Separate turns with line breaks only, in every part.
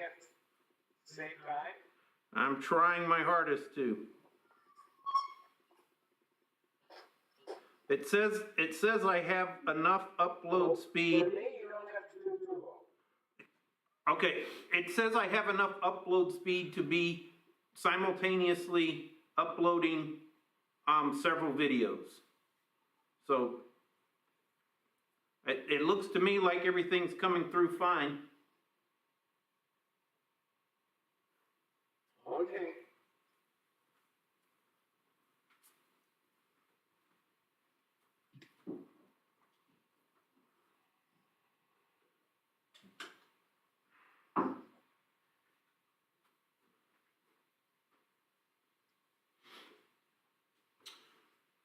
at the same time?
I'm trying my hardest to. It says I have enough upload speed.
For me, you don't have to do Google.
Okay, it says I have enough upload speed to be simultaneously uploading several videos. So it looks to me like everything's coming through fine.
Okay.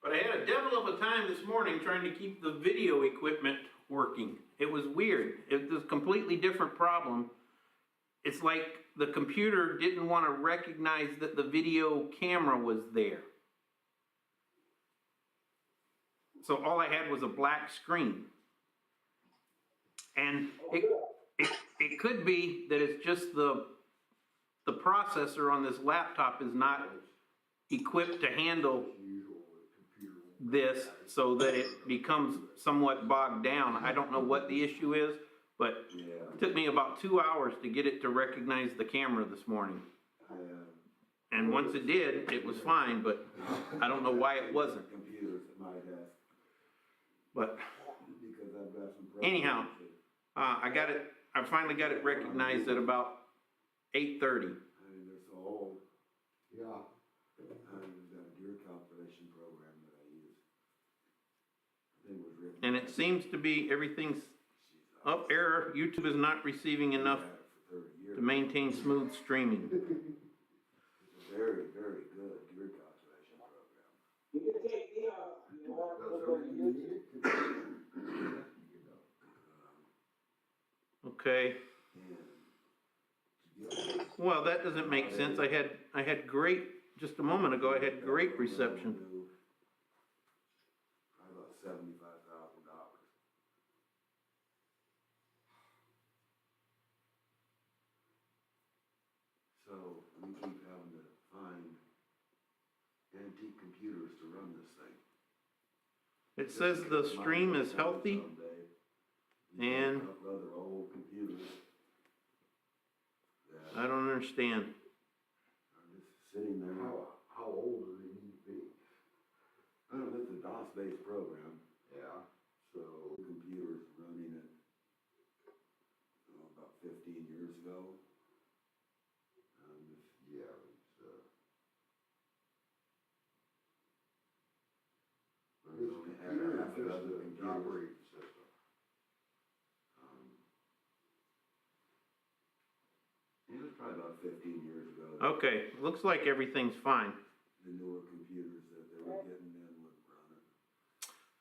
But I had a devil of a time this morning trying to keep the video equipment working. It was weird. It was a completely different problem. It's like the computer didn't want to recognize that the video camera was there. So all I had was a black screen. And it could be that it's just the processor on this laptop is not equipped to handle this, so that it becomes somewhat bogged down. I don't know what the issue is, but it took me about 2 hours to get it to recognize the camera this morning. And once it did, it was fine, but I don't know why it wasn't. But anyhow, I got it. I finally got it recognized at about 8:30.
I mean, they're so old. Yeah. There's that deer calculation program that I use. I think it was written.
And it seems to be everything's up. Error. YouTube is not receiving enough to maintain smooth streaming.
It's a very, very good deer calculation program.
You can take me out. You want to go to YouTube.
Okay. Well, that doesn't make sense. I had great, just a moment ago, I had great reception.
About $75,000. So we keep having to find antique computers to run this thing.
It says the stream is healthy and
Rather old computers.
I don't understand.
I'm just sitting there. How old do they need to be? I don't know, it's a DOS-based program. Yeah. So computers running it about 15 years ago. Yeah, it's only had half a dozen computers. It was probably about 15 years ago.
Okay, looks like everything's fine.
The newer computers that they were getting in would run it.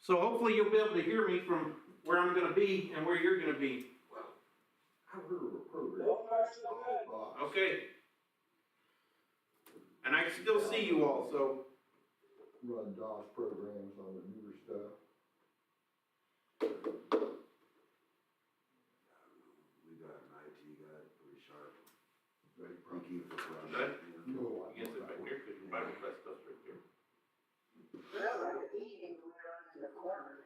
So hopefully you'll be able to hear me from where I'm gonna be and where you're gonna be.
Well, I heard of a program.
So far, so good.
Okay. And I can still see you all, so.
Run DOS programs on the newer stuff.
We got an IT guy, pretty sharp.
They
He
probably,
keeps us running.
That-
You know.
no,
You can sit back here, because Bible class stuff's right there.
Well, like a meeting going on in the corner.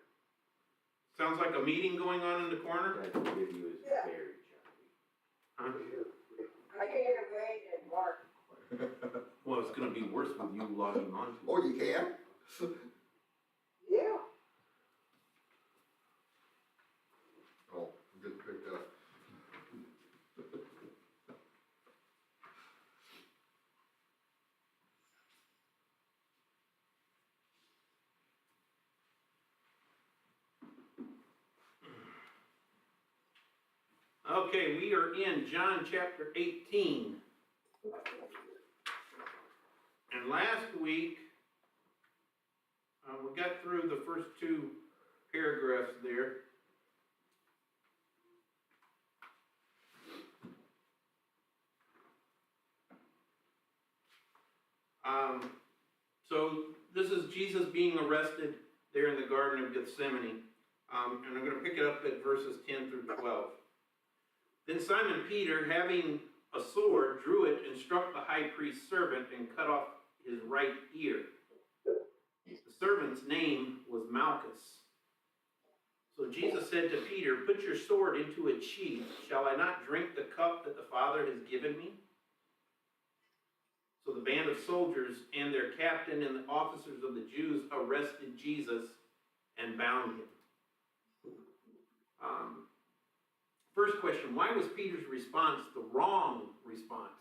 Sounds like a meeting going on in the corner?
That video is
Yeah.
very choppy.
Huh?
I can't wait and Mark.
Well, it's gonna be worse with you logging on.
Oh, you can?
Yeah.
Oh, get picked up.
Okay, we are in John chapter 18. And last week, we got through the first two paragraphs there. So this is Jesus being arrested there in the Garden of Gethsemane. And I'm going to pick it up at verses 10 through 12. Then Simon Peter, having a sword, drew it, and struck the high priest's servant and cut off his right ear. The servant's name was Malchus. So Jesus said to Peter, "Put your sword into its sheath. Shall I not drink the cup that the Father has given me?" So the band of soldiers and their captain and the officers of the Jews arrested Jesus and bound him. First question, why was Peter's response the wrong response?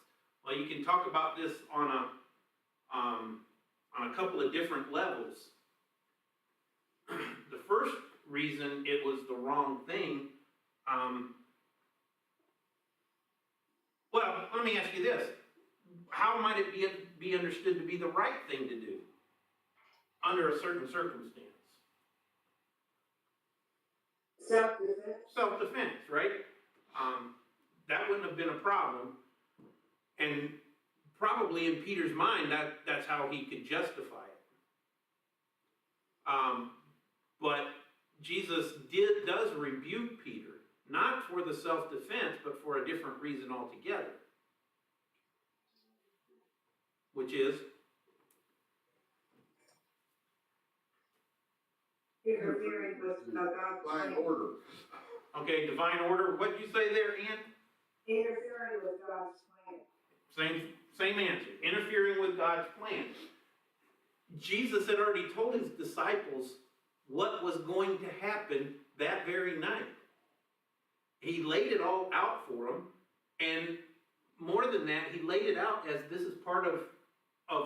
Well, you can talk about this on a couple of different levels. The first reason it was the wrong thing, well, let me ask you this. How might it be understood to be the right thing to do under a certain circumstance?
Self-defense.
Self-defense, right? That wouldn't have been a problem. And probably in Peter's mind, that's how he could justify it. But Jesus does rebuke Peter, not for the self-defense, but for a different reason altogether. Which is?
Interfering with God's
Divine
plan.
order.
Okay, divine order. What did you say there, Ann?
Interfering with God's plan.
Same answer. Interfering with God's plan. Jesus had already told his disciples what was going to happen that very night. He laid it all out for them, and more than that, he laid it out as this is part of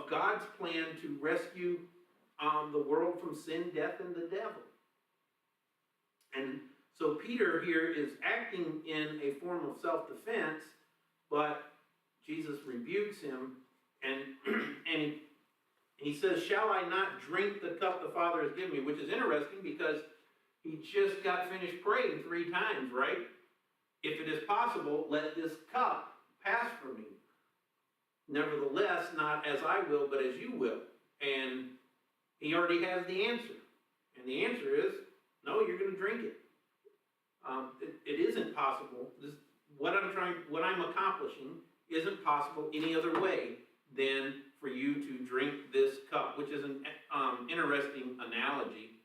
God's plan to rescue the world from sin, death, and the devil. And so Peter here is acting in a form of self-defense, but Jesus rebukes him, and he says, "Shall I not drink the cup the Father has given me?" Which is interesting because he just got finished praying 3 times, right? "If it is possible, let this cup pass from me. Nevertheless, not as I will, but as you will." And he already has the answer. And the answer is, no, you're going to drink it. It isn't possible. What I'm accomplishing isn't possible any other way than for you to drink this cup, which is an interesting analogy,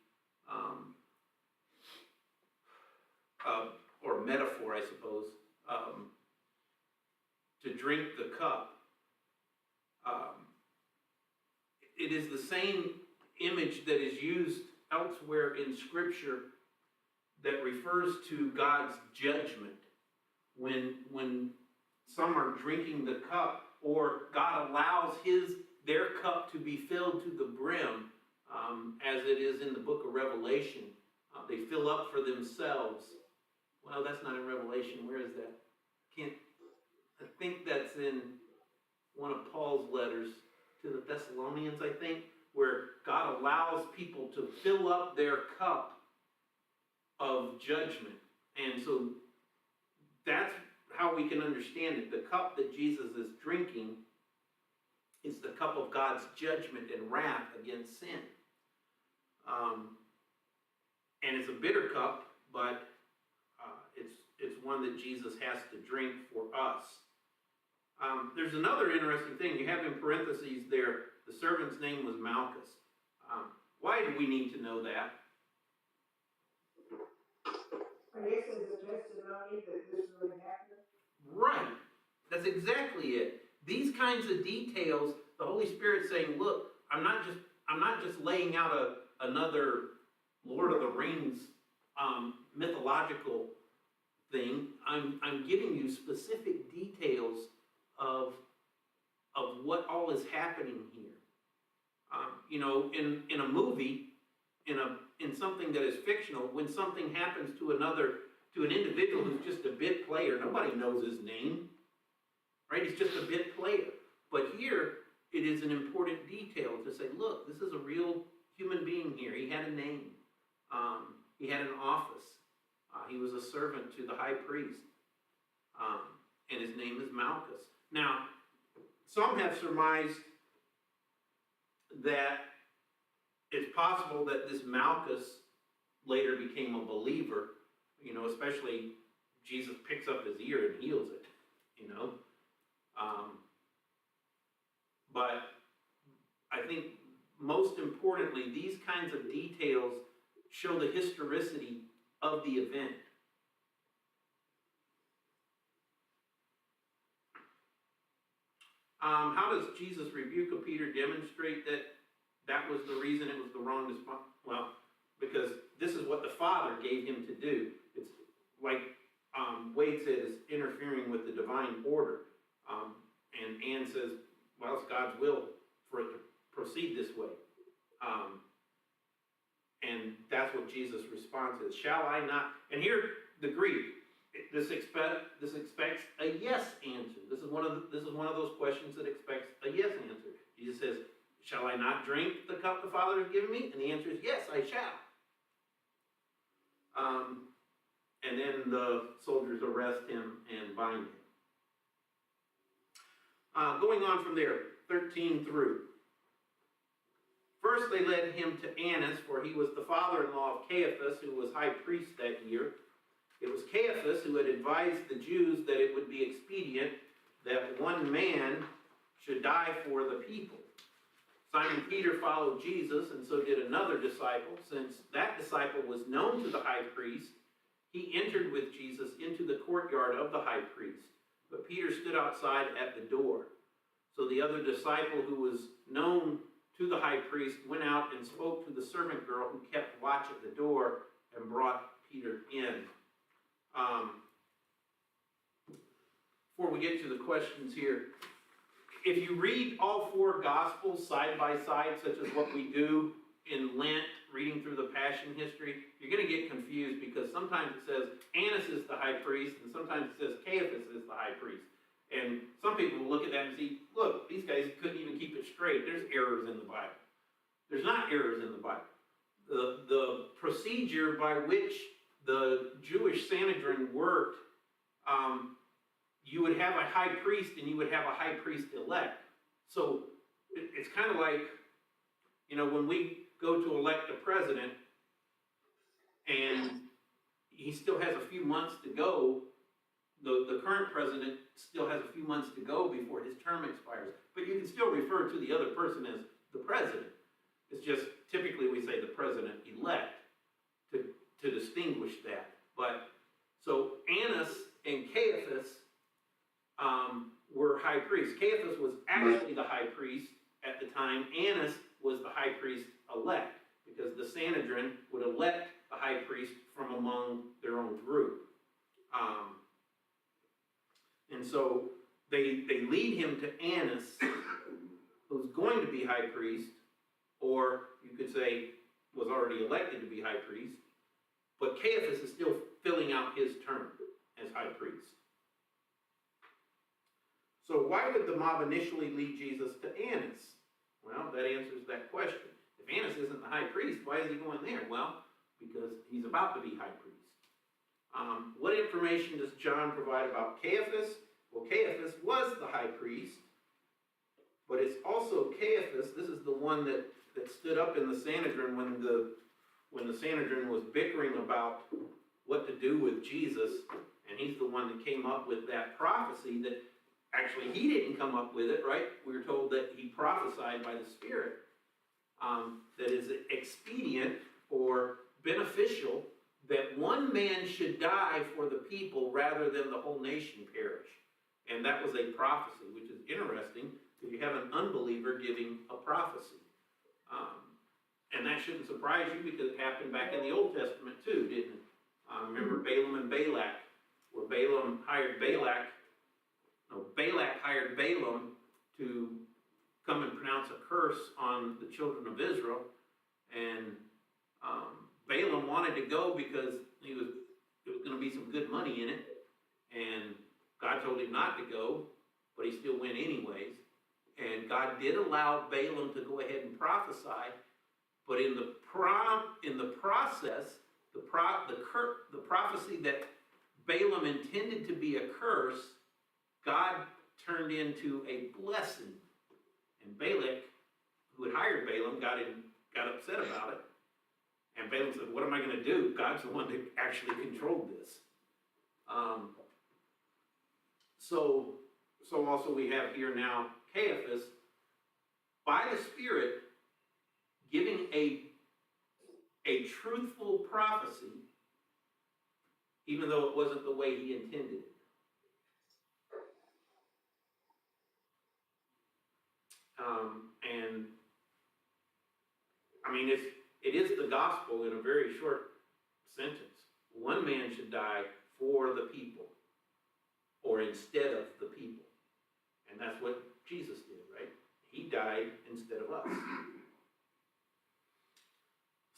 or metaphor, I suppose, to drink the cup. It is the same image that is used elsewhere in Scripture that refers to God's judgment. When some are drinking the cup, or God allows their cup to be filled to the brim, as it is in the book of Revelation. They fill up for themselves. Well, that's not in Revelation. Where is that? I think that's in one of Paul's letters to the Thessalonians, I think, where God allows people to fill up their cup of judgment. And so that's how we can understand it. The cup that Jesus is drinking is the cup of God's judgment and wrath against sin. And it's a bitter cup, but it's one that Jesus has to drink for us. There's another interesting thing. You have in parentheses there, the servant's name was Malchus. Why do we need to know that?
I guess it's a testimony that this really happened.
Right. That's exactly it. These kinds of details, the Holy Spirit saying, look, I'm not just laying out another Lord of the Rings mythological thing. I'm giving you specific details of what all is happening here. In a movie, in something that is fictional, when something happens to an individual who's just a bit player, nobody knows his name, right? He's just a bit player. But here, it is an important detail to say, look, this is a real human being here. He had a name. He had an office. He was a servant to the high priest. And his name is Malchus. Now, some have surmised that it's possible that this Malchus later became a believer, especially Jesus picks up his ear and heals it, most importantly, these kinds of details show the historicity of the event. How does Jesus' rebuke of Peter demonstrate that that was the reason it was the wrong response? Well, because this is what the Father gave him to do. It's like Wade said, it's interfering with the divine order. And Ann says, well, it's God's will for it to proceed this way. And that's what Jesus' response is. Shall I not? And here, the Greek, this expects a yes answer. This is one of those questions that expects a yes answer. Jesus says, shall I not drink the cup the Father has given me? And the answer is yes, I shall. And then the soldiers arrest him and bind him. Going on from there, 13 through. First they led him to Annas, for he was the father-in-law of Caiaphas, who was high priest that year. It was Caiaphas who had advised the Jews that it would be expedient that one man should die for the people. Simon Peter followed Jesus, and so did another disciple. Since that disciple was known to the high priest, he entered with Jesus into the courtyard of the high priest. But Peter stood outside at the door. So the other disciple, who was known to the high priest, went out and spoke to the servant girl who kept watch at the door and brought Peter in. Before we get to the questions here, if you read all four Gospels side by side, such as what we do in Lent, reading through the Passion history, you're going to get confused because sometimes it says Annas is the high priest, and sometimes it says Caiaphas is the high priest. And some people will look at that and see, look, these guys couldn't even keep it straight. There's errors in the Bible. There's not errors in the Bible. The procedure by which the Jewish Sanhedrin worked, you would have a high priest and you would have a high priest elect. So it's kind of like, you know, when we go to elect a president and he still has a few months to go, the current president still has a few months to go before his term expires. But you can still refer to the other person as the president. It's just typically we say the president-elect to distinguish that. But so Annas and Caiaphas were high priests. Caiaphas was actually the high priest at the time. Annas was the high priest-elect because the Sanhedrin would elect the high priest from among their own group. And so they lead him to Annas, who's going to be high priest, or you could say was already elected to be high priest, but Caiaphas is still filling out his term as high priest. So why would the mob initially lead Jesus to Annas? Well, that answers that question. If Annas isn't the high priest, why is he going there? Well, because he's about to be high priest. What information does John provide about Caiaphas? Well, Caiaphas was the high priest, but it's also Caiaphas, this is the one that stood up in the Sanhedrin when the Sanhedrin was bickering about what to do with Jesus, and he's the one that came up with that prophecy that actually he didn't come up with it, right? We were told that he prophesied by the Spirit, that is expedient or beneficial that one man should die for the people rather than the whole nation perish. And that was a prophecy, which is interesting if you have an unbeliever giving a prophecy. And that shouldn't surprise you because it happened back in the Old Testament too, didn't it? Remember Balaam and Balak, where Balak hired Balaam to come and pronounce a curse on the children of Israel. And Balaam wanted to go because there was going to be some good money in it. And God told him not to go, but he still went anyways. And God did allow Balaam to go ahead and prophesy, but in the process, the prophecy that Balaam intended to be a curse, God turned into a blessing. And Balak, who had hired Balaam, got upset about it. And Balaam said, what am I going to do? God's the one that actually controlled this. So also we have here now Caiaphas, by the Spirit, giving a truthful prophecy, even though it wasn't the way he intended it. And I mean, it is the gospel in a very short sentence. One man should die for the people, or instead of the people. And that's what Jesus did, right? He died instead of us.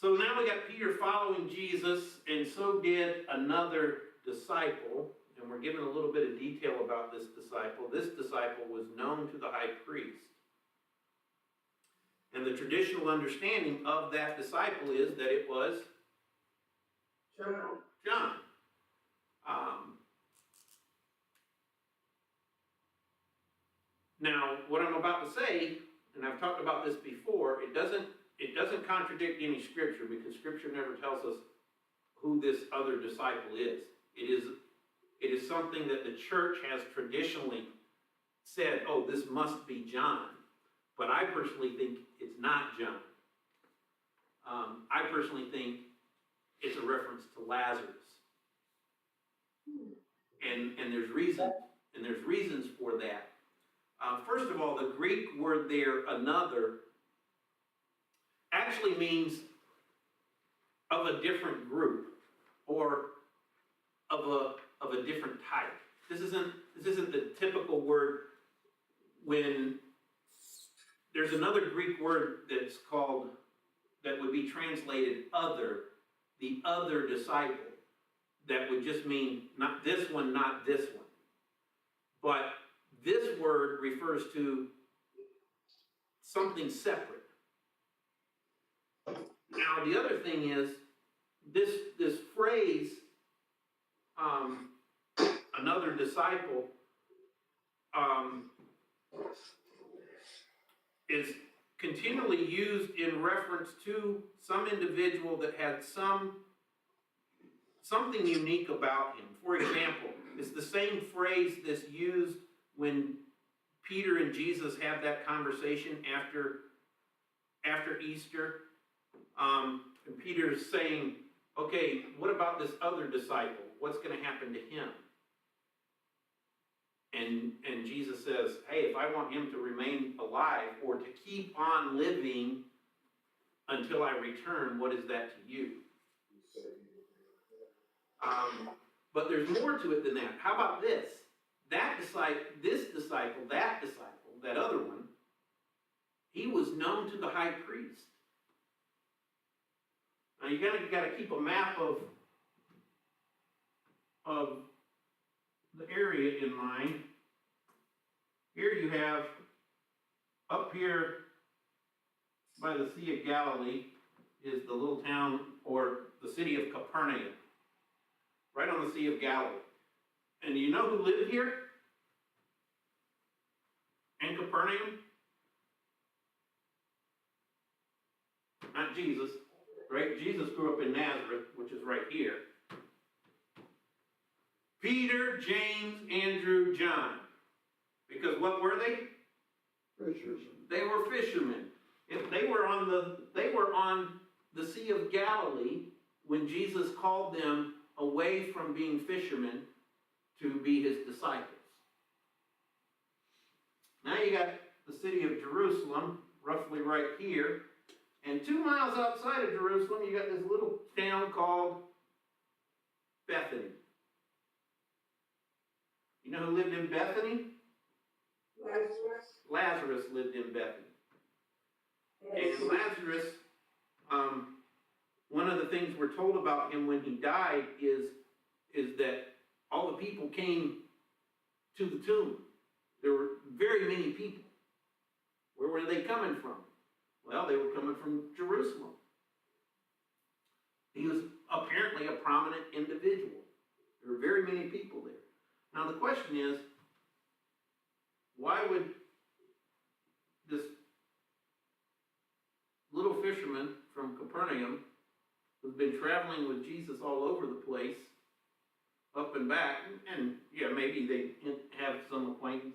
So now we got Peter following Jesus, and so did another disciple. And we're given a little bit of detail about this disciple. This disciple was known to the high priest. And the traditional understanding of that disciple is that it was John. Now, what I'm about to say, and I've talked about this before, it doesn't contradict any scripture, because scripture never tells us who this other disciple is. It is something that the church has traditionally said, oh, this must be John. But I personally think it's not John. I personally think it's a reference to Lazarus. And there's reasons for that. First of all, the Greek word there, another, actually means of a different group, or of a different type. This isn't the typical word. When there's another Greek word that would be translated other, the other disciple, that would just mean not this one, not this one. But this word refers to something separate. Now, the other thing is, this phrase, another disciple, is continually used in reference to some individual that had something unique about him. For example, it's the same phrase that's used when Peter and Jesus have that conversation after Easter. And Peter's saying, okay, what about this other disciple? What's going to happen to him? And Jesus says, hey, if I want him to remain alive or to keep on living until I return, what is that to you? But there's more to it than that. How about this? That disciple, that other one, he was known to the high priest. Now you got to keep a map of the area in mind. Here you have, up here by the Sea of Galilee is the little town, or the city of Capernaum, right on the Sea of Galilee. And do you know who lived here in Capernaum? Not Jesus, right? Jesus grew up in Nazareth, which is right here. Peter, James, Andrew, John. Because what were they?
Fishers.
They were fishermen. If they were on the Sea of Galilee when Jesus called them away from being fishermen to be his disciples. Now you got the city of Jerusalem, roughly right here. And 2 miles outside of Jerusalem, you got this little town called Bethany. You know who lived in Bethany? Lazarus lived in Bethany. And Lazarus, one of the things we're told about him when he died is that all the people came to the tomb. There were very many people. Where were they coming from? Well, they were coming from Jerusalem. He was apparently a prominent individual. There were very many people there. Now the question is, why would this little fisherman from Capernaum, who's been traveling with Jesus all over the place, up and back, and yeah, maybe they have some acquaintance,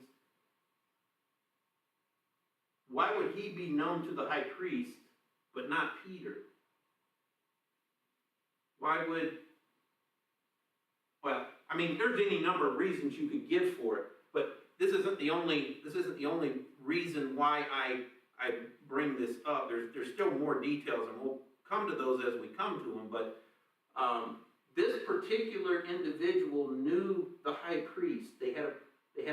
why would he be known to the high priest but not Peter? Why would, well, I mean, there's any number of reasons you could give for it, but this isn't the only reason why I bring this up. There's still more details, and we'll come to those as we come to them, but this particular individual knew the high priest. They had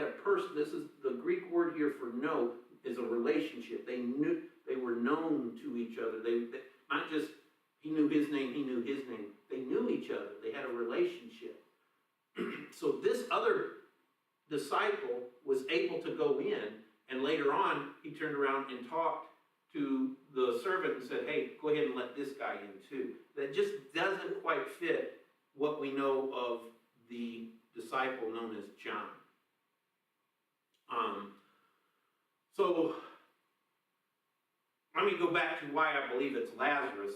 a person. This is the Greek word here for know, is a relationship. They were known to each other. They not just he knew his name, he knew his name. They knew each other. They had a relationship. So this other disciple was able to go in, and later on he turned around and talked to the servant and said, hey, go ahead and let this guy in too. That just doesn't quite fit what we know of the disciple known as John. So let me go back to why I believe it's Lazarus,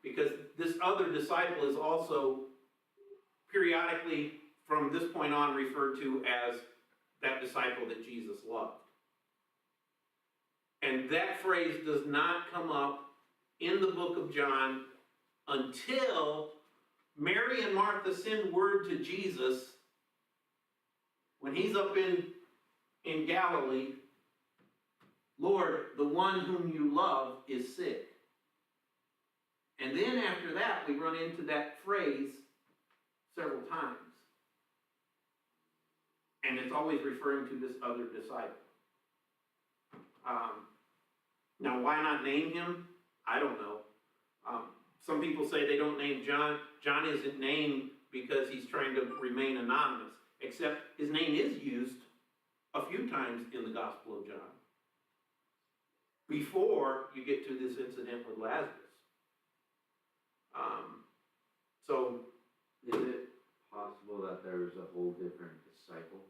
because this other disciple is also periodically from this point on referred to as that disciple that Jesus loved. And that phrase does not come up in the book of John until Mary and Martha send word to Jesus when he's up in Galilee, Lord, the one whom you love is sick. And then after that, we run into that phrase several times. And it's always referring to this other disciple. Now, why not name him? I don't know. Some people say they don't name John. John isn't named because he's trying to remain anonymous, except his name is used a few times in the Gospel of John before you get to this incident with Lazarus. So,
is it possible that there was a whole different disciple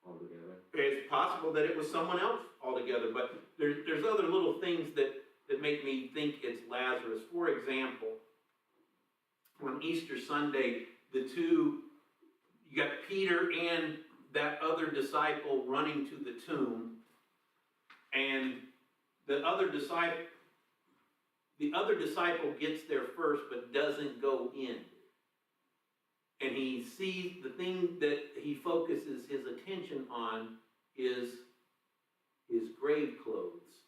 altogether?
it's possible that it was someone else altogether, but there's other little things that make me think it's Lazarus. For example, on Easter Sunday, you got Peter and that other disciple running to the tomb, and the other disciple gets there first but doesn't go in. And he sees the thing that he focuses his attention on is his grave clothes.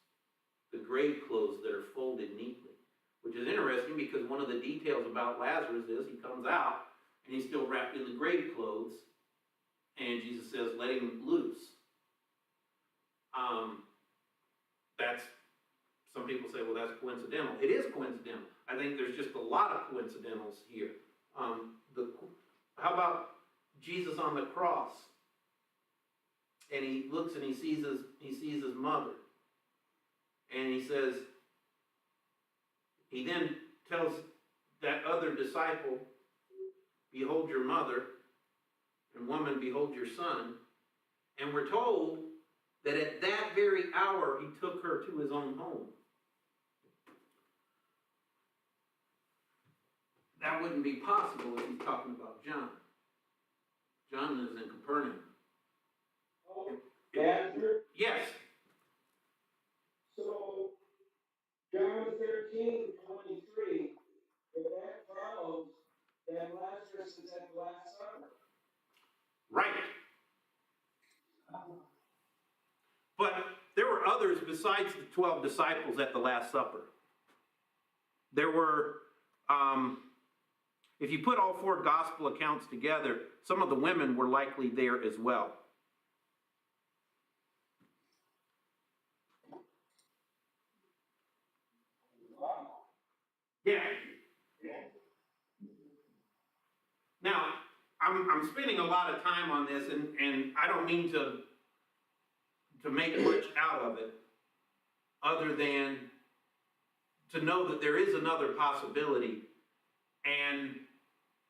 The grave clothes that are folded neatly. Which is interesting because one of the details about Lazarus is he comes out and he's still wrapped in the grave clothes. And Jesus says, let him loose. Some people say, well, that's coincidental. It is coincidental. I think there's just a lot of coincidentals here. How about Jesus on the cross? And he looks and he sees his mother. And he says, he then tells that other disciple, behold your mother, and woman, behold your son. And we're told that at that very hour, he took her to his own home. That wouldn't be possible if he's talking about John. John lives in Capernaum.
Pastor,
Yes.
so John 13:23, if that follows, then Lazarus is at the Last Supper.
Right. But there were others besides the 12 disciples at the Last Supper. There were, if you put all four gospel accounts together, some of the women were likely there as well. Yeah. Now, I'm spending a lot of time on this, and I don't mean to make much out of it, other than to know that there is another possibility, and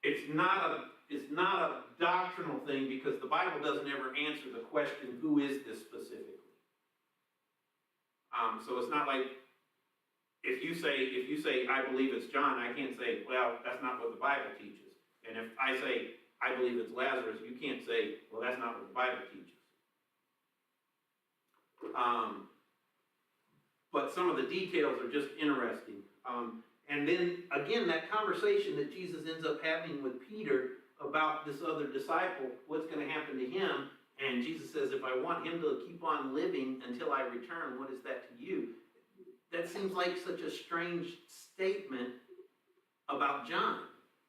it's not a doctrinal thing, because the Bible doesn't ever answer the question, who is this specifically? So it's not like, if you say, I believe it's John, I can't say, well, that's not what the Bible teaches. And if I say, I believe it's Lazarus, you can't say, well, that's not what the Bible teaches. But but some of the details are just interesting. And then, again, that conversation that Jesus ends up having with Peter about this other disciple, what's going to happen to him, and Jesus says, if I want him to keep on living until I return, what is that to you? That seems like such a strange statement about John,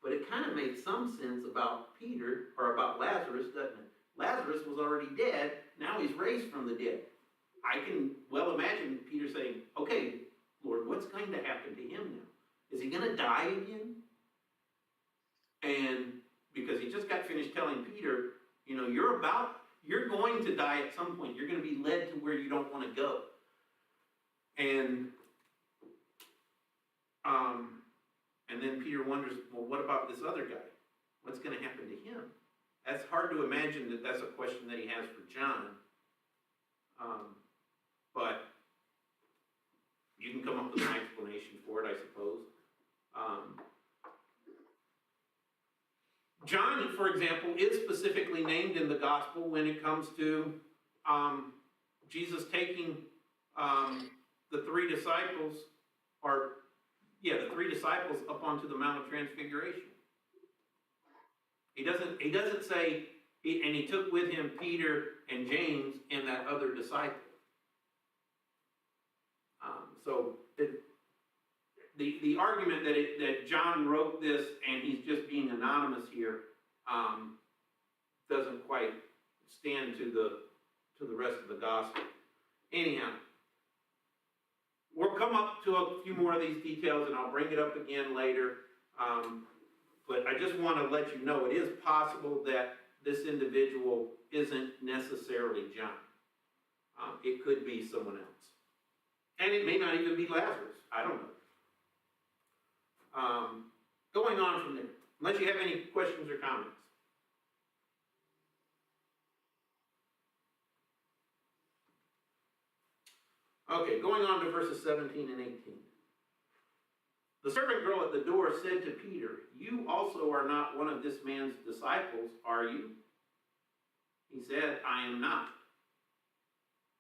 but it kind of makes some sense about Peter, or about Lazarus, doesn't it? Lazarus was already dead, now he's raised from the dead. I can well imagine Peter saying, okay, Lord, what's going to happen to him now? Is he going to die again? And because he just got finished telling Peter, you know, you're going to die at some point. You're going to be led to where you don't want to go. And then Peter wonders, well, what about this other guy? What's going to happen to him? That's hard to imagine that that's a question that he has for John. But you can come up with an explanation for it, I suppose. John, for example, is specifically named in the gospel when it comes to Jesus taking the three disciples up onto the Mount of Transfiguration. He doesn't say, and he took with him Peter and James and that other disciple. So the argument that John wrote this and he's just being anonymous here doesn't quite stand to the rest of the gospel. Anyhow, we'll come up to a few more of these details and I'll bring it up again later. But I just want to let you know it is possible that this individual isn't necessarily John. It could be someone else. And it may not even be Lazarus. I don't know. Going on from there, unless you have any questions or comments. Okay, going on to verses 17 and 18. The servant girl at the door said to Peter, you also are not one of this man's disciples, are you? He said, I am not.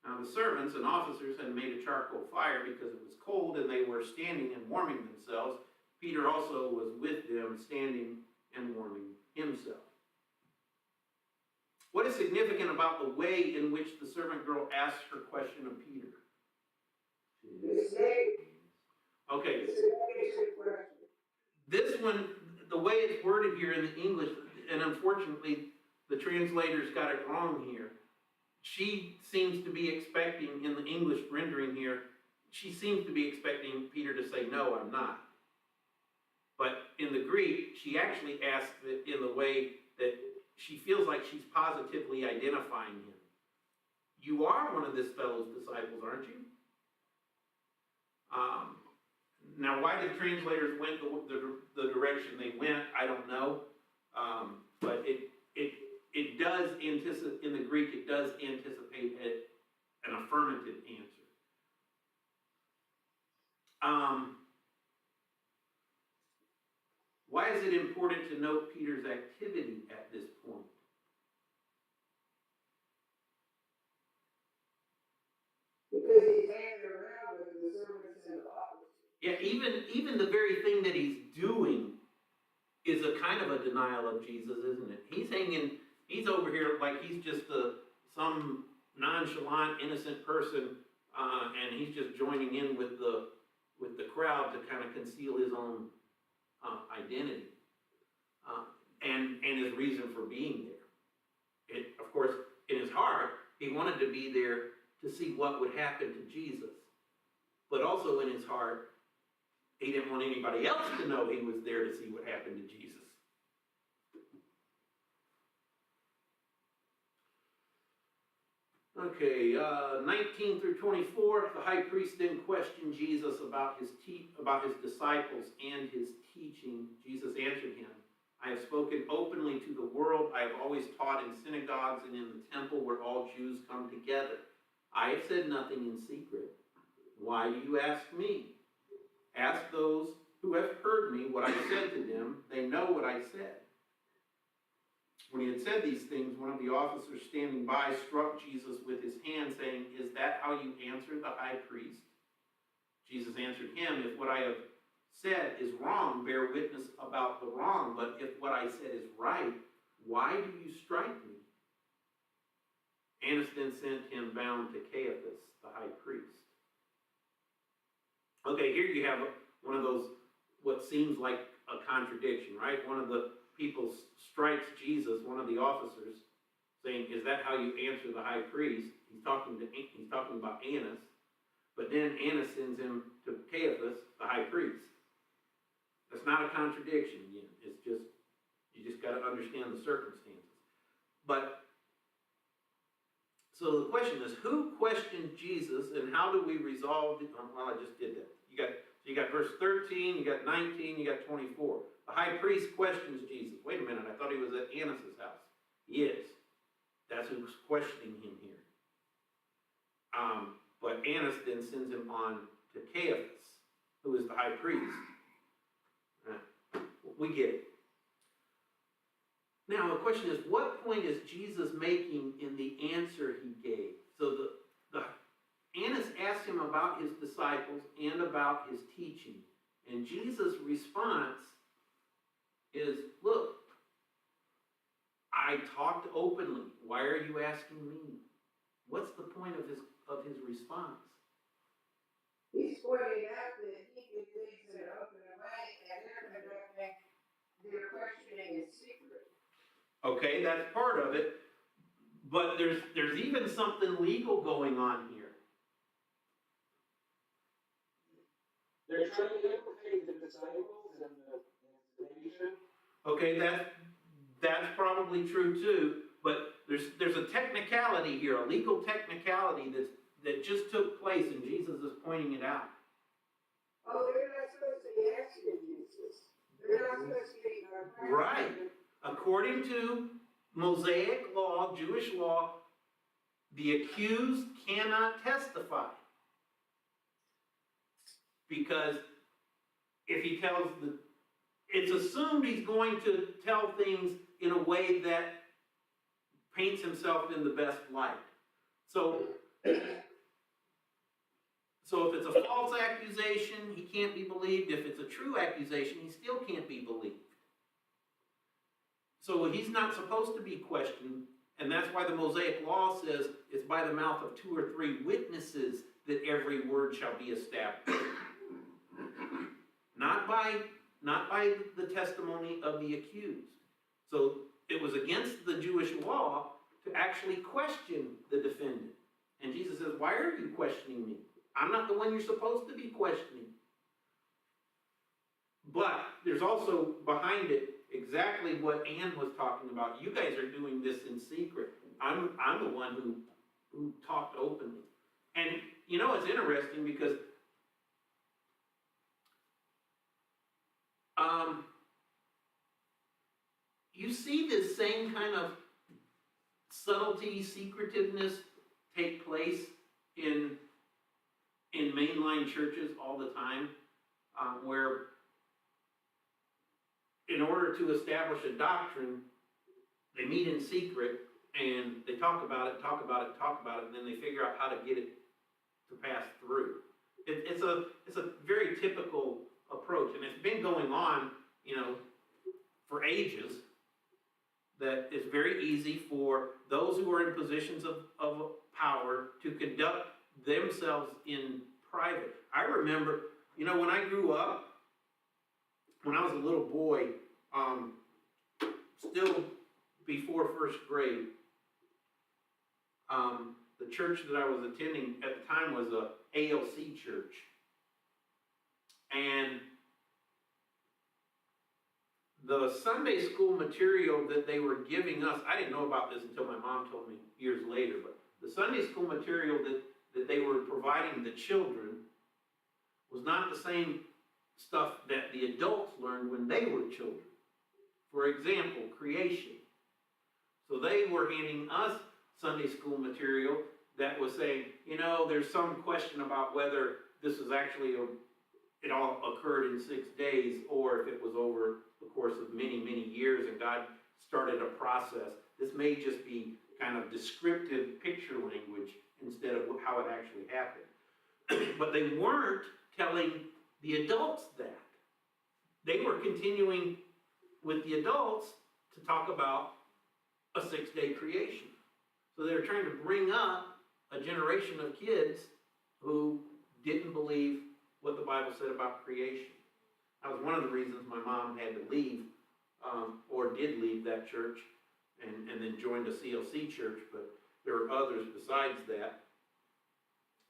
Now the servants and officers had made a charcoal fire because it was cold, and they were standing and warming themselves. Peter also was with them, standing and warming himself. What is significant about the way in which the servant girl asked her question of Peter? Okay. This one, the way it's worded here in the English, and unfortunately the translators got it wrong here. She seems to be expecting, in the English rendering here, she seems to be expecting Peter to say, no, I'm not. But in the Greek, she actually asks it in the way that she feels like she's positively identifying him. You are one of this fellow's disciples, aren't you? Now, why the translators went the direction they went, I don't know. But it does anticipate, in the Greek, it does anticipate an affirmative answer. Why is it important to note Peter's activity at this point?
Because he's hanging around with the servants and the officers.
Yeah, even the very thing that he's doing is a kind of a denial of Jesus, isn't it? He's over here like he's just some nonchalant, innocent person, and he's just joining in with the crowd to kind of conceal his own identity and his reason for being there. Of course, in his heart, he wanted to be there to see what would happen to Jesus. But also in his heart, he didn't want anybody else to know he was there to see what happened to Jesus. Okay, 19 through 24, the high priest then questioned Jesus about his disciples and his teaching. Jesus answered him, I have spoken openly to the world. I have always taught in synagogues and in the temple where all Jews come together. I have said nothing in secret. Why do you ask me? Ask those who have heard me what I said to them. They know what I said. When he had said these things, one of the officers standing by struck Jesus with his hand, saying, Is that how you answer the high priest? Jesus answered him, if what I have said is wrong, bear witness about the wrong. But if what I said is right, why do you strike me? Annas then sent him bound to Caiaphas, the high priest. Okay, here you have one of those, what seems like a contradiction, right? One of the people strikes Jesus, one of the officers, saying, is that how you answer the high priest? He's talking about Annas. But then Annas sends him to Caiaphas, the high priest. That's not a contradiction. It's just, you just got to understand the circumstances. But, so the question is, who questioned Jesus and how do we resolve it? Well, I just did that. You got verse 13, you got 19, you got 24. The high priest questions Jesus. Wait a minute, I thought he was at Annas' house. He is. That's who's questioning him here. But Annas then sends him on to Caiaphas, who is the high priest. We get it. Now, the question is, what point is Jesus making in the answer he gave? So Annas asked him about his disciples and about his teaching. And Jesus' response is, look, I talked openly. Why are you asking me? What's the point of his response?
He's pointing out that he did things in an open way, and they're conducting their questioning in secret.
Okay, that's part of it. But there's even something legal going on here.
They're trying to implicate the disciples and the nation.
Okay, that's probably true too. But there's a technicality here, a legal technicality that just took place, and Jesus is pointing it out.
Oh, they're not supposed to be asking Jesus. They're not supposed to be.
Right. According to Mosaic law, Jewish law, the accused cannot testify. Because if he tells it's assumed he's going to tell things in a way that paints himself in the best light. So if it's a false accusation, he can't be believed. If it's a true accusation, he still can't be believed. So he's not supposed to be questioned, and that's why the Mosaic law says it's by the mouth of 2 or 3 witnesses that every word shall be established. Not by the testimony of the accused. So it was against the Jewish law to actually question the defendant. And Jesus says, why are you questioning me? I'm not the one you're supposed to be questioning. But there's also behind it exactly what Ann was talking about. You guys are doing this in secret. I'm the one who talked openly. And you know, it's interesting because you see this same kind of subtlety, secretiveness take place in mainline churches all the time, where in order to establish a doctrine, they meet in secret and they talk about it, and then they figure out how to get it to pass through. It's a very typical approach, and it's been going on, for ages. That it's very easy for those who are in positions of power to conduct themselves in private. I remember, when I grew up, when I was a little boy, still before first grade, the church that I was attending at the time was a ALC church. And the Sunday school material that they were giving us, I didn't know about this until my mom told me years later, but the Sunday school material that they were providing the children was not the same stuff that the adults learned when they were children. For example, creation. So they were handing us Sunday school material that was saying, there's some question about whether this was actually it all occurred in 6 days, or if it was over the course of many, many years and God started a process. This may just be kind of descriptive picture language instead of how it actually happened. But they weren't telling the adults that. They were continuing with the adults to talk about a 6-day creation. So they were trying to bring up a generation of kids who didn't believe what the Bible said about creation. That was one of the reasons my mom had to leave, or did leave that church, and then joined a CLC church, but there are others besides that.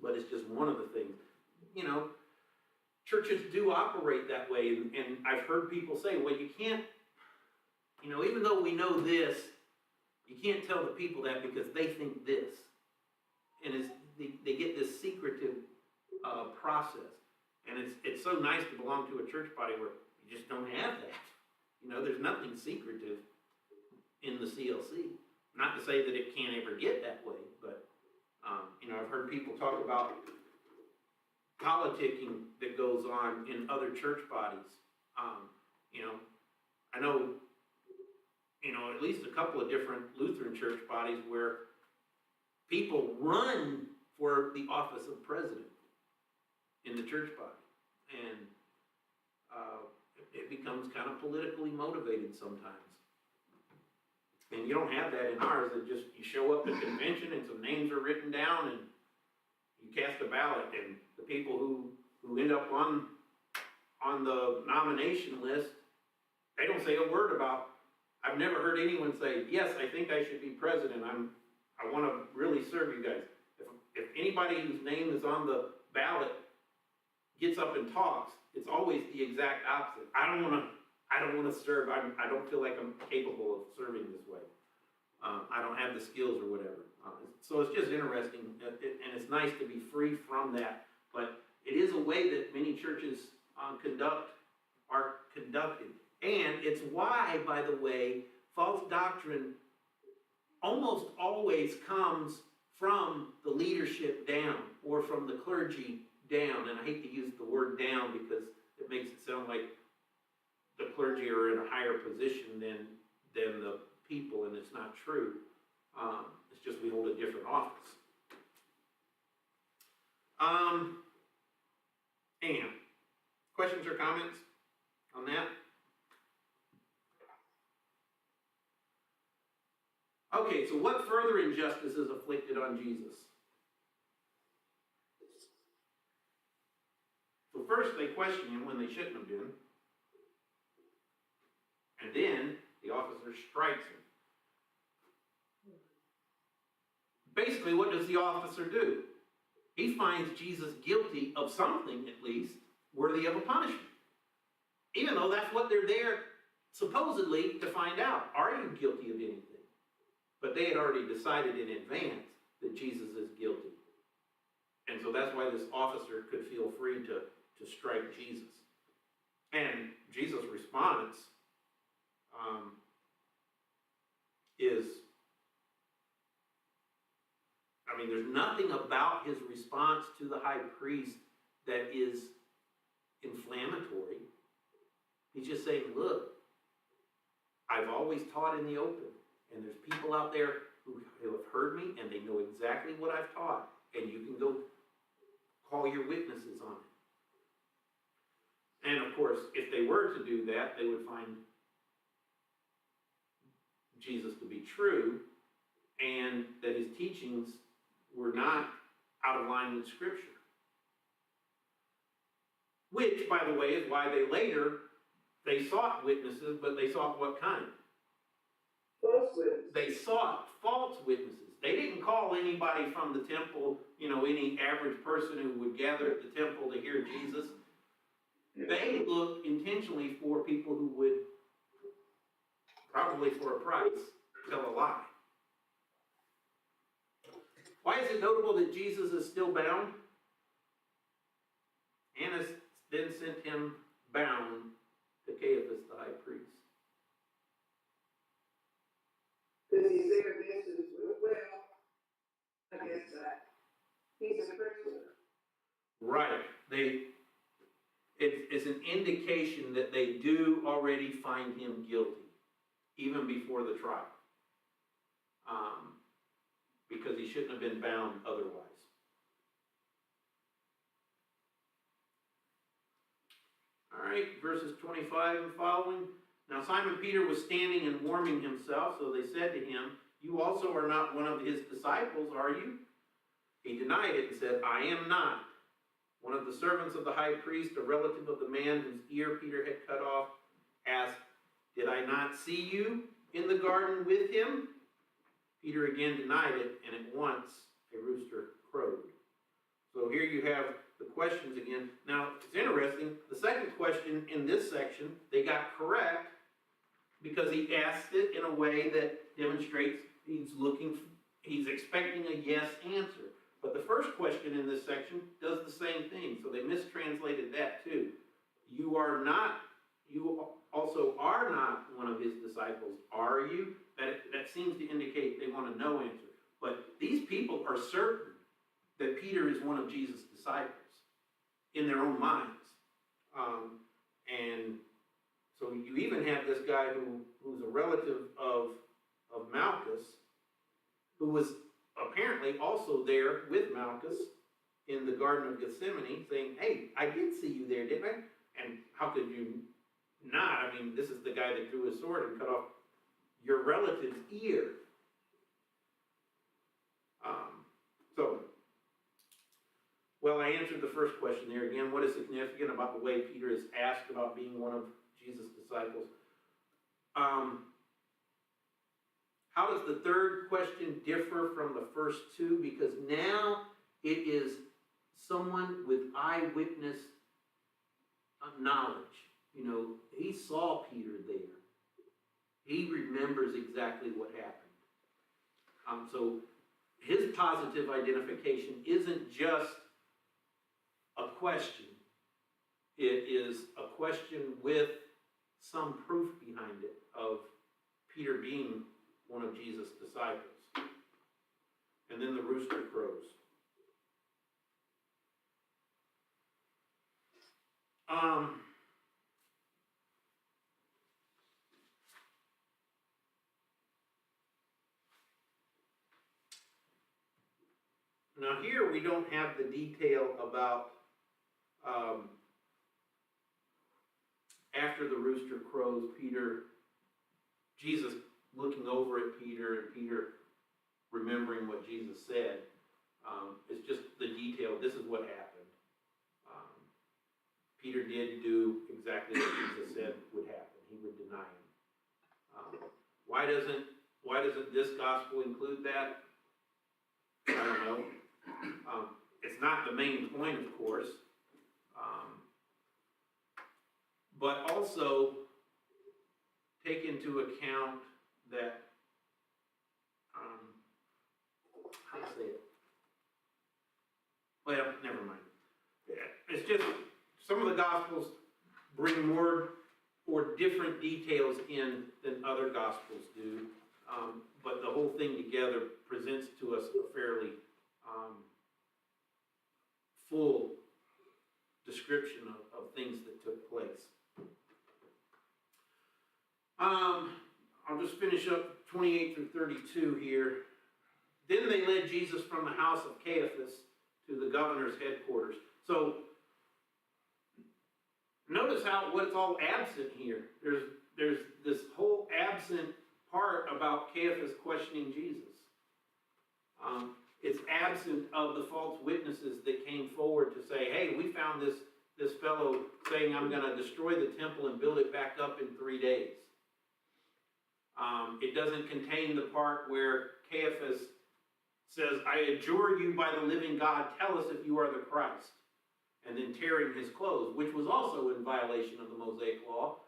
But it's just one of the things. You know, churches do operate that way, and I've heard people say, well, you can't, you know, even though we know this, you can't tell the people that because they think this. And they get this secretive process. And it's so nice to belong to a church body where you just don't have that. You know, there's nothing secretive in the CLC. Not to say that it can't ever get that way, but, you know, I've heard people talk about politicking that goes on in other church bodies. You know, I know, you know, at least a couple of different Lutheran church bodies where people run for the office of president in the church body. And it becomes kind of politically motivated sometimes. And you don't have that in ours. It just, you show up at convention and some names are written down and you cast a ballot, and the people who end up on the nomination list, they don't say a word about, I've never heard anyone say, yes, I think I should be president. I want to really serve you guys. If anybody whose name is on the ballot gets up and talks, it's always the exact opposite. I don't want to serve. I don't feel like I'm capable of serving this way. I don't have the skills or whatever. So it's just interesting, and it's nice to be free from that. But it is a way that many churches are conducted. And it's why, by the way, false doctrine almost always comes from the leadership down, or from the clergy down. And I hate to use the word down because it makes it sound like the clergy are in a higher position than the people, and it's not true. It's just we hold a different office. And questions or comments on that? Okay, so what further injustice is afflicted on Jesus? So first they question him when they shouldn't have been. And then the officer strikes him. Basically, what does the officer do? He finds Jesus guilty of something, at least, worthy of a punishment. Even though that's what they're there, supposedly, to find out. Are you guilty of anything? But they had already decided in advance that Jesus is guilty. And so that's why this officer could feel free to strike Jesus. And Jesus' response is, I mean, there's nothing about his response to the high priest that is inflammatory. He's just saying, look, I've always taught in the open, and there's people out there who have heard me, and they know exactly what I've taught, and you can go call your witnesses on it. And of course, if they were to do that, they would find Jesus to be true, and that his teachings were not out of line with Scripture. Which, by the way, is why they sought witnesses, but they sought what kind?
False witnesses.
They sought false witnesses. They didn't call anybody from the temple, you know, any average person who would gather at the temple to hear Jesus. They looked intentionally for people who would, probably for a price, tell a lie. Why is it notable that Jesus is still bound? Annas then sent him bound to Caiaphas the high priest.
Because he's there business with, well, I guess that. He's a prisoner.
Right. It's an indication that they do already find him guilty, even before the trial. Because he shouldn't have been bound otherwise. right, verses 25 and following. Now Simon Peter was standing and warming himself, so they said to him, "You also are not one of his disciples, are you?" He denied it and said, "I am not." One of the servants of the high priest, a relative of the man whose ear Peter had cut off, asked, "Did I not see you in the garden with him?" Peter again denied it, and at once a rooster crowed. So here you have the questions again. Now, it's interesting, the second question in this section, they got correct because he asked it in a way that demonstrates he's expecting a yes answer. But the first question in this section does the same thing, so they mistranslated that too. You also are not one of his disciples, are you? That seems to indicate they want a no answer. But these people are certain that Peter is one of Jesus' disciples in their own minds. And so you even have this guy who's a relative of Malchus, who was apparently also there with Malchus in the Garden of Gethsemane, saying, "Hey, I did see you there, didn't I? And how could you not? I mean, this is the guy that drew his sword and cut off your relative's ear." Well, I answered the first question there. Again, what is significant about the way Peter is asked about being one of Jesus' disciples? How does the third question differ from the first two? Because now it is someone with eyewitness knowledge. You know, he saw Peter there. He remembers exactly what happened. So his positive identification isn't just a question. It is a question with some proof behind it of Peter being one of Jesus' disciples. And then the rooster crows. Now here we don't have the detail about after the rooster crows, Jesus looking over at Peter and Peter remembering what Jesus said. It's just the detail. This is what happened. Peter did do exactly what Jesus said would happen. He would deny him. Why doesn't this gospel include that? I don't know. It's not the main point, of course. But also take into account that, how to say it? Well, never mind. It's just some of the Gospels bring more or different details in than other Gospels do, but the whole thing together presents to us a fairly full description of things that took place. I'll just finish up 28 through 32 here. Then they led Jesus from the house of Caiaphas to the governor's headquarters. So notice what's all absent here. There's this whole absent part about Caiaphas questioning Jesus. It's absent of the false witnesses that came forward to say, "Hey, we found this fellow saying I'm going to destroy the temple and build it back up in 3 days." It doesn't contain the part where Caiaphas says, "I adjure you by the living God, tell us if you are the Christ," and then tearing his clothes, which was also in violation of the Mosaic law,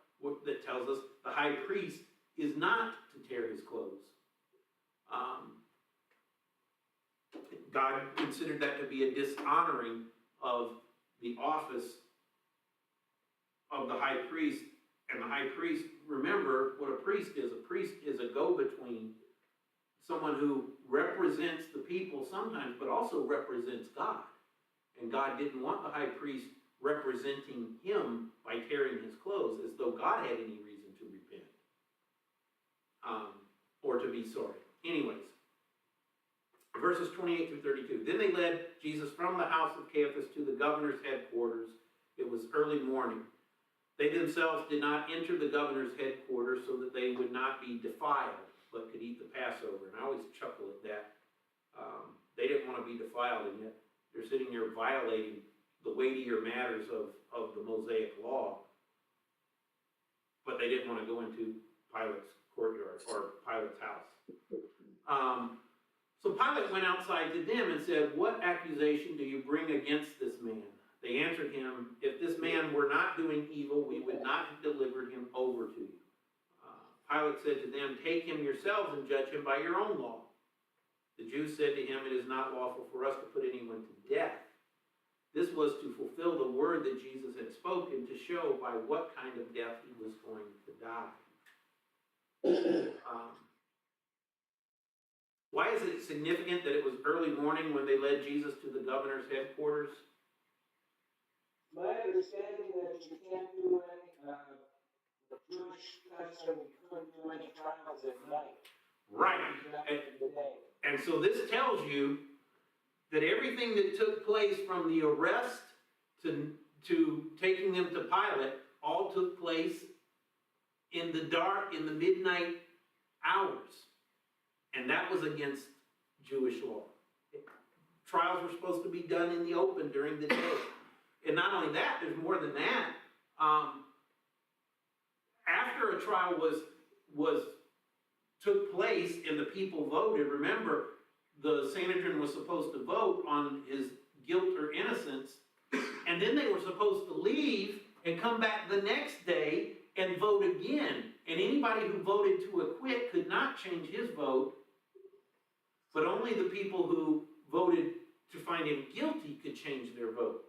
that tells us the high priest is not to tear his clothes. God considered that to be a dishonoring of the office of the high priest. And the high priest, remember what a priest is. A priest is a go-between, someone who represents the people sometimes, but also represents God. And God didn't want the high priest representing him by tearing his clothes, as though God had any reason to repent or to be sorry. Anyways, verses 28 through 32. Then they led Jesus from the house of Caiaphas to the governor's headquarters. It was early morning. They themselves did not enter the governor's headquarters so that they would not be defiled, but could eat the Passover. And I always chuckle at that. They didn't want to be defiled, and yet they're sitting here violating the weightier matters of the Mosaic law. But they didn't want to go into Pilate's courtyard or Pilate's house. So Pilate went outside to them and said, "What accusation do you bring against this man?" They answered him, "If this man were not doing evil, we would not have delivered him over to you." Pilate said to them, "Take him yourselves and judge him by your own law." The Jews said to him, "It is not lawful for us to put anyone to death." This was to fulfill the word that Jesus had spoken, to show by what kind of death he was going to die. Why is it significant that it was early morning when they led Jesus to the governor's headquarters?
My understanding that you can't do any, the Jewish custom, you couldn't do any trials at night.
Right.
Back in the day.
And so this tells you that everything that took place from the arrest to taking them to Pilate all took place in the dark, in the midnight hours. And that was against Jewish law. Trials were supposed to be done in the open during the day. And not only that, there's more than that. After a trial took place and the people voted, remember, the Sanhedrin was supposed to vote on his guilt or innocence, and then they were supposed to leave and come back the next day and vote again. And anybody who voted to acquit could not change his vote, but only the people who voted to find him guilty could change their vote.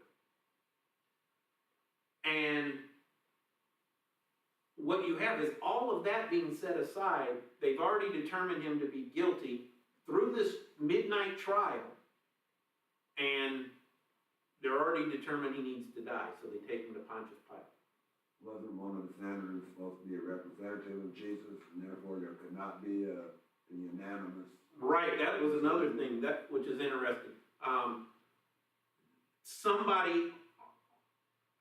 And what you have is all of that being set aside. They've already determined him to be guilty through this midnight trial, and they're already determined he needs to die, so they take him to Pontius Pilate.
Wasn't one of the senators supposed to be a representative of Jesus, and therefore there could not be a unanimous?
Right, that was another thing, which is interesting. Somebody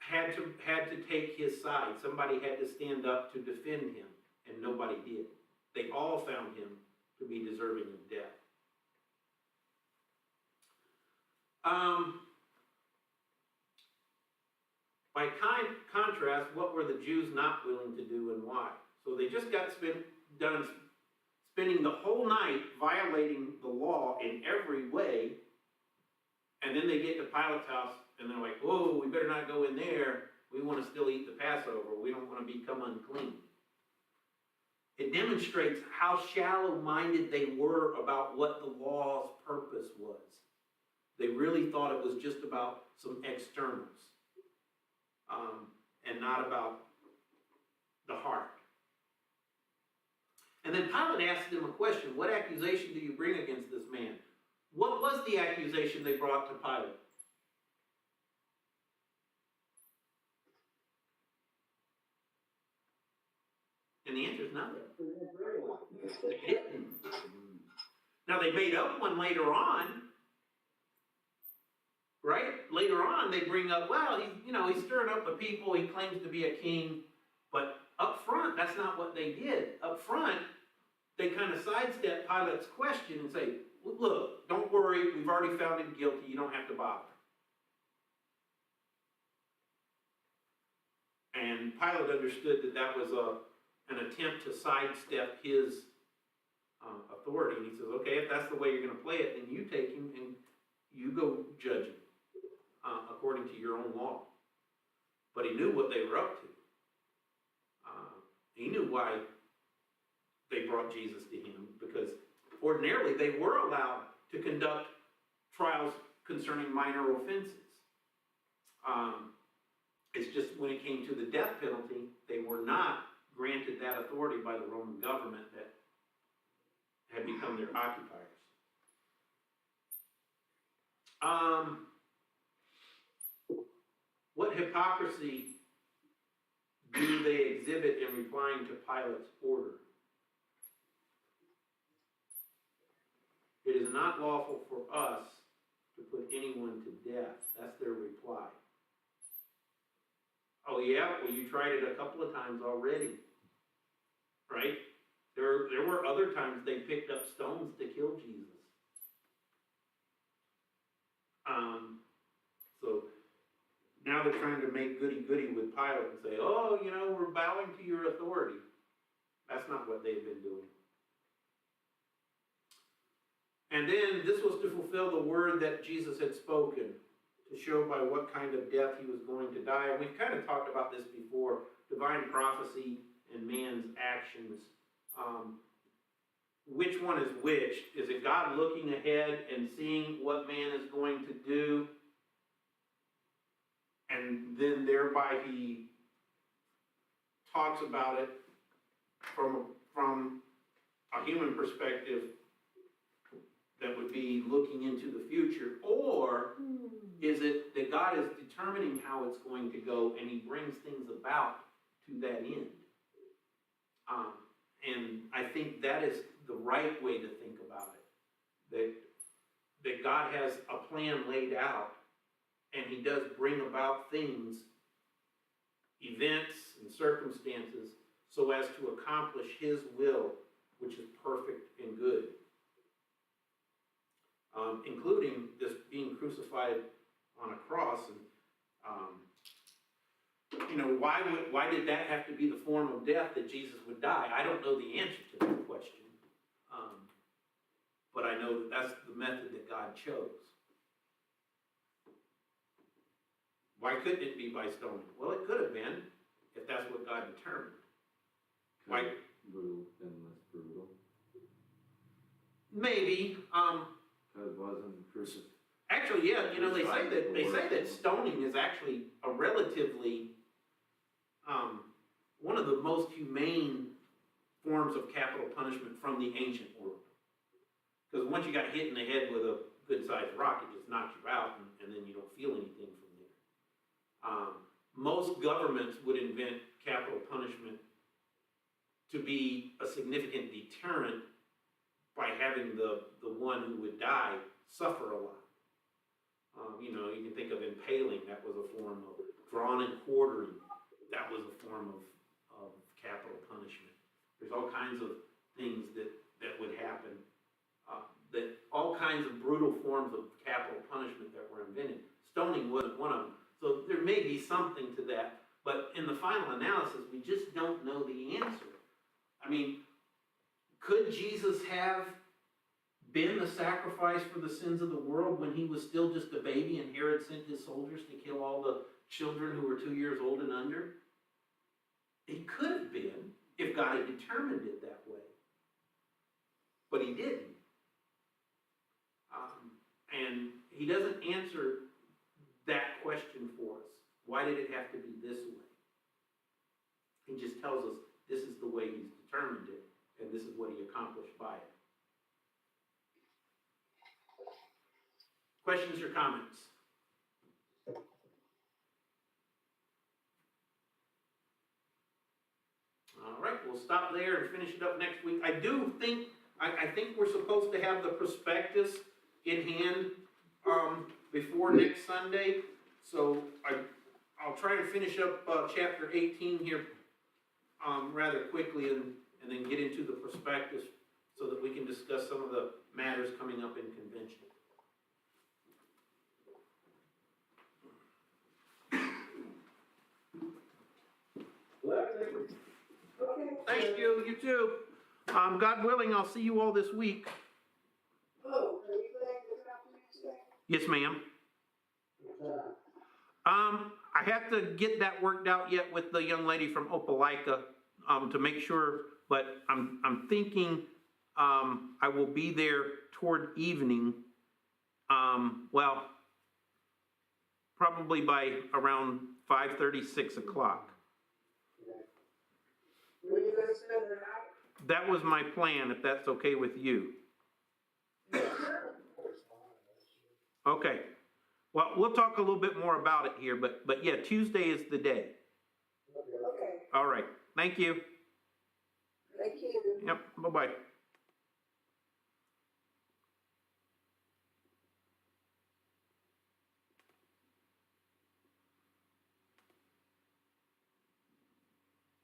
had to take his side. Somebody had to stand up to defend him, and nobody did. They all found him to be deserving of death. By contrast, what were the Jews not willing to do and why? So they just got done spending the whole night violating the law in every way, and then they get to Pilate's house and they're like, "Whoa, we better not go in there. We want to still eat the Passover. We don't want to become unclean." It demonstrates how shallow-minded they were about what the law's purpose was. They really thought it was just about some externals, and not about the heart. And then Pilate asked them a question: "What accusation do you bring against this man?" What was the accusation they brought to Pilate? And the answer is nothing. They didn't. Now they made up one later on, right? Later on they bring up, well, he's stirring up the people, he claims to be a king, but up front, that's not what they did. Up front, they kind of sidestep Pilate's question and say, "Look, don't worry, we've already found him guilty, you don't have to bother." And Pilate understood that that was an attempt to sidestep his authority. And he says, "Okay, if that's the way you're going to play it, then you take him and you go judge him according to your own law." But he knew what they were up to. He knew why they brought Jesus to him, because ordinarily they were allowed to conduct trials concerning minor offenses. It's just when it came to the death penalty, they were not granted that authority by the Roman government that had become their occupiers. What hypocrisy do they exhibit in replying to Pilate's order? "It is not lawful for us to put anyone to death." That's their reply. Oh yeah, well you tried it a couple of times already, right? There were other times they picked up stones to kill Jesus. So now they're trying to make goody-goody with Pilate and say, oh, you know, we're bowing to your authority. That's not what they've been doing. And then this was to fulfill the word that Jesus had spoken, to show by what kind of death he was going to die. And we've kind of talked about this before, divine prophecy and man's actions. Which one is which? Is it God looking ahead and seeing what man is going to do? And then thereby he talks about it from a human perspective that would be looking into the future? Or is it that God is determining how it's going to go and he brings things about to that end? And I think that is the right way to think about it. That God has a plan laid out and he does bring about things, events and circumstances, so as to accomplish his will, which is perfect and good. Including this being crucified on a cross. And, you know, why did that have to be the form of death that Jesus would die? I don't know the answer to that question. But I know that that's the method that God chose. Why couldn't it be by stoning? Well, it could have been, if that's what God determined. Why?
Brutal and less brutal.
Maybe.
Because wasn't crucified.
Actually, yeah, you know, they say that stoning is actually a relatively one of the most humane forms of capital punishment from the ancient world. Because once you got hit in the head with a good-sized rock, it just knocks you out, and then you don't feel anything from there. Most governments would invent capital punishment to be a significant deterrent by having the one who would die suffer a lot. You know, you can think of impaling, that was a form of drawn and quartering, that was a form of capital punishment. There's all kinds of things that would happen, that all kinds of brutal forms of capital punishment that were invented. Stoning wasn't one of them. So there may be something to that, but in the final analysis, we just don't know the answer. I mean, could Jesus have been the sacrifice for the sins of the world when he was still just a baby and Herod sent his soldiers to kill all the children who were 2 years old and under? It could have been if God had determined it that way. But he didn't. And he doesn't answer that question for us. Why did it have to be this way? He just tells us this is the way he's determined it, and this is what he accomplished by it. Questions or comments? All right, we'll stop there and finish it up next week. I think we're supposed to have the prospectus in hand before next Sunday. So I'll try to finish up chapter 18 here rather quickly and then get into the prospectus so that we can discuss some of the matters coming up in convention. Thank you, you too. God willing, I'll see you all this week.
Oh, are you glad to come next week?
Yes, ma'am. I have to get that worked out yet with the young lady from Opelika, to make sure, but I'm thinking, I will be there toward evening, well, probably by around 5:30, 6 o'clock.
Were you going to spend the night?
That was my plan, if that's okay with you. Okay. Well, we'll talk a little bit more about it here, but yeah, Tuesday is the day.
Okay.
All right. Thank you.
Thank you.
Yep. Bye-bye.